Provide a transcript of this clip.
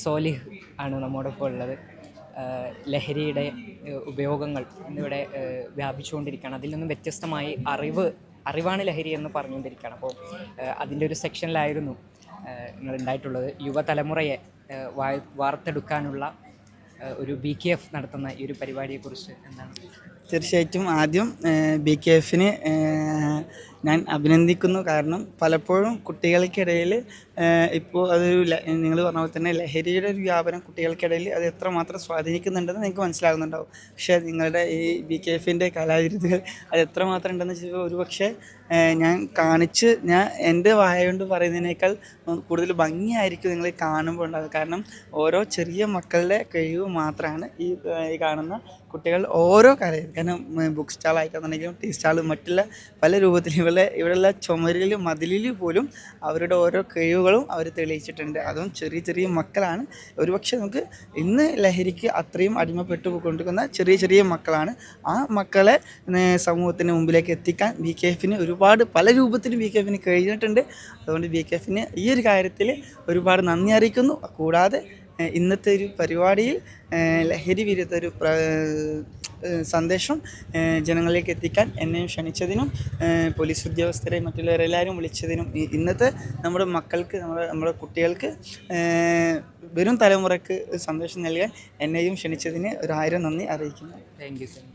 സോലിഹ് ആണ് നമ്മോടൊപ്പം ഉള്ളത്. ലഹരിയുടെ ഉപയോഗങ്ങൾ ഇന്നിവിടെ വ്യാപിച്ചുകൊണ്ടിരിക്കുകയാണ്. അതിൽ നിന്നും വ്യത്യസ്തമായി അറിവാണ് ലഹരി എന്ന് പറഞ്ഞുകൊണ്ടിരിക്കുകയാണ്. അപ്പോൾ അതിൻ്റെ ഒരു സെക്ഷനിലായിരുന്നു നിങ്ങളുണ്ടായിട്ടുള്ളത്. യുവതലമുറയെ വാർത്തെടുക്കാനുള്ള ഒരു BKF നടത്തുന്ന ഈ ഒരു പരിപാടിയെക്കുറിച്ച് എന്താണ്? തീർച്ചയായിട്ടും ആദ്യം BKFന് ഞാൻ അഭിനന്ദിക്കുന്നു. കാരണം പലപ്പോഴും കുട്ടികൾക്കിടയിൽ ഇപ്പോൾ അതൊരു നിങ്ങൾ പറഞ്ഞ പോലെ തന്നെ ലഹരിയുടെ ഒരു വ്യാപനം കുട്ടികൾക്കിടയിൽ അത് എത്രമാത്രം സ്വാധീനിക്കുന്നുണ്ടെന്ന് നിങ്ങൾക്ക് മനസ്സിലാകുന്നുണ്ടാവും. പക്ഷേ നിങ്ങളുടെ ഈ BKFൻ്റെ കലാവിരുദ്ധകൾ അത് എത്രമാത്രം ഉണ്ടെന്ന് വെച്ചാൽ ഒരുപക്ഷെ ഞാൻ എൻ്റെ വായ കൊണ്ട് പറയുന്നതിനേക്കാൾ കൂടുതൽ ഭംഗിയായിരിക്കും നിങ്ങൾ കാണുമ്പോൾ ഉണ്ടാകുക. കാരണം ഓരോ ചെറിയ മക്കളുടെ കഴിവ് മാത്രമാണ് ഈ കാണുന്ന കുട്ടികൾ ഓരോ കലയും. കാരണം ബുക്ക് സ്റ്റാൾ ആയിട്ടാണെന്നുണ്ടെങ്കിലും ടീ സ്റ്റാൾ മറ്റുള്ള പല രൂപത്തിൽ ഇവിടെയുള്ള ചുമരിൽ മതിലിൽ പോലും അവരുടെ ഓരോ കഴിവുകളും അവർ തെളിയിച്ചിട്ടുണ്ട്. അതും ചെറിയ ചെറിയ മക്കളാണ്. ഒരുപക്ഷെ നമുക്ക് ഇന്ന് ലഹരിക്ക് അത്രയും അടിമപ്പെട്ടു കൊണ്ടിരിക്കുന്ന ചെറിയ ചെറിയ മക്കളാണ്. ആ മക്കളെ സമൂഹത്തിന് മുമ്പിലേക്ക് എത്തിക്കാൻ BKFന് ഒരുപാട് പല രൂപത്തിലും BKFന് കഴിഞ്ഞിട്ടുണ്ട്. അതുകൊണ്ട് BKFന് ഈ ഒരു കാര്യത്തിൽ ഒരുപാട് നന്ദി അറിയിക്കുന്നു. കൂടാതെ ഇന്നത്തെ ഒരു പരിപാടിയിൽ ലഹരി വിരുദ്ധ ഒരു സന്ദേശം ജനങ്ങളിലേക്ക് എത്തിക്കാൻ എന്നെയും ക്ഷണിച്ചതിനും പോലീസ് ഉദ്യോഗസ്ഥരെയും മറ്റുള്ളവരെല്ലാവരും വിളിച്ചതിനും ഇന്നത്തെ നമ്മുടെ മക്കൾക്ക് നമ്മുടെ കുട്ടികൾക്ക് വരും തലമുറയ്ക്ക് സന്ദേശം നൽകാൻ എന്നെയും ക്ഷണിച്ചതിന് 1000 നന്ദി അറിയിക്കുന്നു. Thank you sir.